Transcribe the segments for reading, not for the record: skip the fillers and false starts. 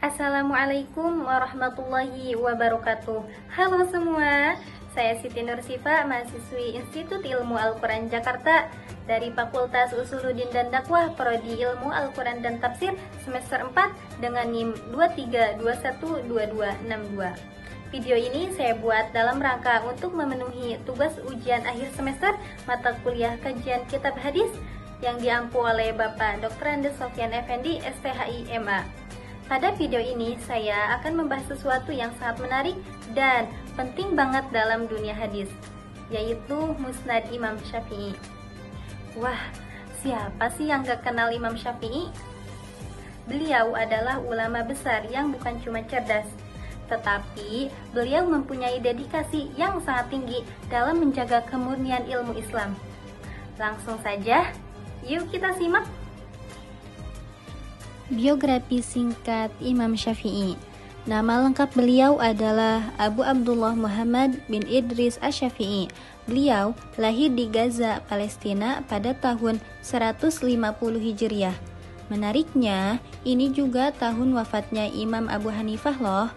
Assalamualaikum warahmatullahi wabarakatuh. Halo semua, saya Siti Nursifa, mahasiswi Institut Ilmu Al-Quran Jakarta dari Fakultas Usuluddin dan Dakwah Prodi Ilmu Al-Quran dan Tafsir semester 4 dengan NIM 23212262. Video ini saya buat dalam rangka untuk memenuhi tugas ujian akhir semester mata kuliah kajian kitab hadis yang diampu oleh Bapak Dr. Andes Sofyan Effendi, STHI MA. Pada video ini saya akan membahas sesuatu yang sangat menarik dan penting banget dalam dunia hadis, yaitu Musnad Imam Syafi'i. Wah, siapa sih yang gak kenal Imam Syafi'i? Beliau adalah ulama besar yang bukan cuma cerdas, tetapi beliau mempunyai dedikasi yang sangat tinggi dalam menjaga kemurnian ilmu Islam. Langsung saja, yuk kita simak. Biografi singkat Imam Syafi'i. Nama lengkap beliau adalah Abu Abdullah Muhammad bin Idris Asy-Syafi'i. Beliau lahir di Gaza, Palestina pada tahun 150 Hijriah. Menariknya, ini juga tahun wafatnya Imam Abu Hanifah loh.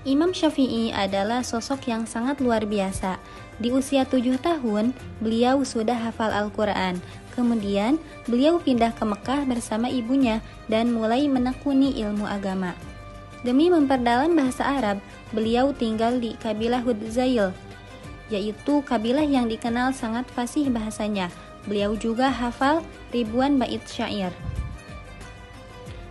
Imam Syafi'i adalah sosok yang sangat luar biasa. Di usia 7 tahun, beliau sudah hafal Al-Quran. Kemudian, beliau pindah ke Mekah bersama ibunya dan mulai menekuni ilmu agama. Demi memperdalam bahasa Arab, beliau tinggal di kabilah Hudzail, yaitu kabilah yang dikenal sangat fasih bahasanya. Beliau juga hafal ribuan bait syair.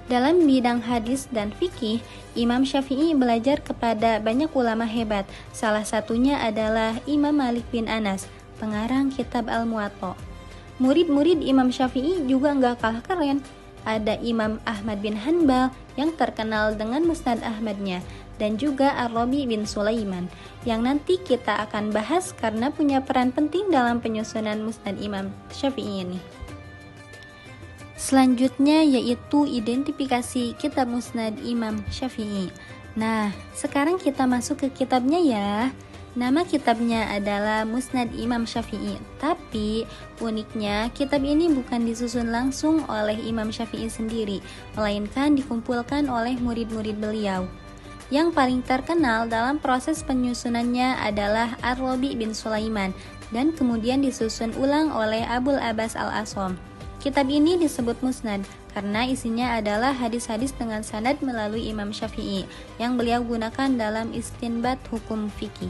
Dalam bidang hadis dan fikih, Imam Syafi'i belajar kepada banyak ulama hebat. Salah satunya adalah Imam Malik bin Anas, pengarang kitab Al-Muwatta. Murid-murid Imam Syafi'i juga nggak kalah keren. Ada Imam Ahmad bin Hanbal yang terkenal dengan Musnad Ahmadnya, dan juga Ar-Rabi bin Sulaiman yang nanti kita akan bahas karena punya peran penting dalam penyusunan Musnad Imam Syafi'i ini. Selanjutnya yaitu identifikasi kitab Musnad Imam Syafi'i. Nah, sekarang kita masuk ke kitabnya ya. Nama kitabnya adalah Musnad Imam Syafi'i. Tapi uniknya kitab ini bukan disusun langsung oleh Imam Syafi'i sendiri, melainkan dikumpulkan oleh murid-murid beliau. Yang paling terkenal dalam proses penyusunannya adalah Ar-Rabi bin Sulaiman dan kemudian disusun ulang oleh Abul Abbas Al-Asom. Kitab ini disebut Musnad karena isinya adalah hadis-hadis dengan sanad melalui Imam Syafi'i yang beliau gunakan dalam istinbat hukum fikih.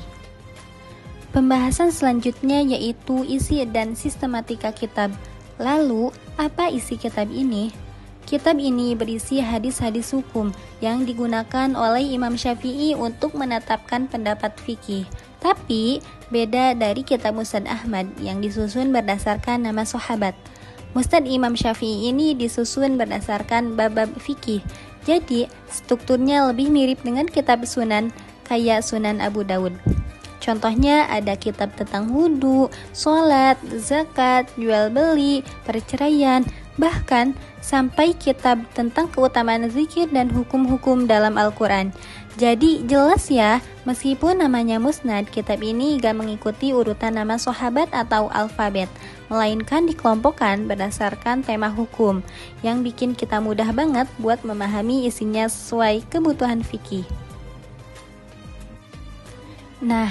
Pembahasan selanjutnya yaitu isi dan sistematika kitab. Lalu, apa isi kitab ini? Kitab ini berisi hadis-hadis hukum yang digunakan oleh Imam Syafi'i untuk menetapkan pendapat fikih. Tapi, beda dari kitab Musnad Ahmad yang disusun berdasarkan nama sahabat. Musnad Imam Syafi'i ini disusun berdasarkan bab-bab fikih. Jadi, strukturnya lebih mirip dengan kitab Sunan, kayak Sunan Abu Daud. Contohnya ada kitab tentang wudu, sholat, zakat, jual beli, perceraian, bahkan sampai kitab tentang keutamaan zikir dan hukum-hukum dalam Al-Quran. Jadi jelas ya, meskipun namanya Musnad, kitab ini gak mengikuti urutan nama sahabat atau alfabet, melainkan dikelompokkan berdasarkan tema hukum, yang bikin kita mudah banget buat memahami isinya sesuai kebutuhan fikih. Nah,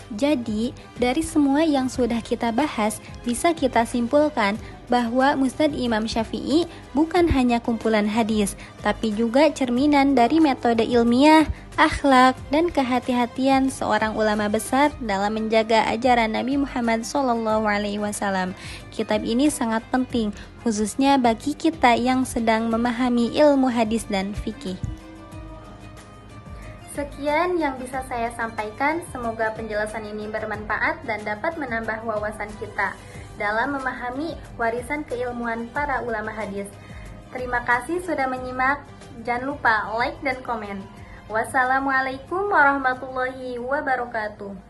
jadi dari semua yang sudah kita bahas, bisa kita simpulkan bahwa Musnad Imam Syafi'i bukan hanya kumpulan hadis, tapi juga cerminan dari metode ilmiah, akhlak, dan kehati-hatian seorang ulama besar dalam menjaga ajaran Nabi Muhammad SAW. Kitab ini sangat penting, khususnya bagi kita yang sedang memahami ilmu hadis dan fikih. Sekian yang bisa saya sampaikan, semoga penjelasan ini bermanfaat dan dapat menambah wawasan kita dalam memahami warisan keilmuan para ulama hadis. Terima kasih sudah menyimak, jangan lupa like dan komen. Wassalamualaikum warahmatullahi wabarakatuh.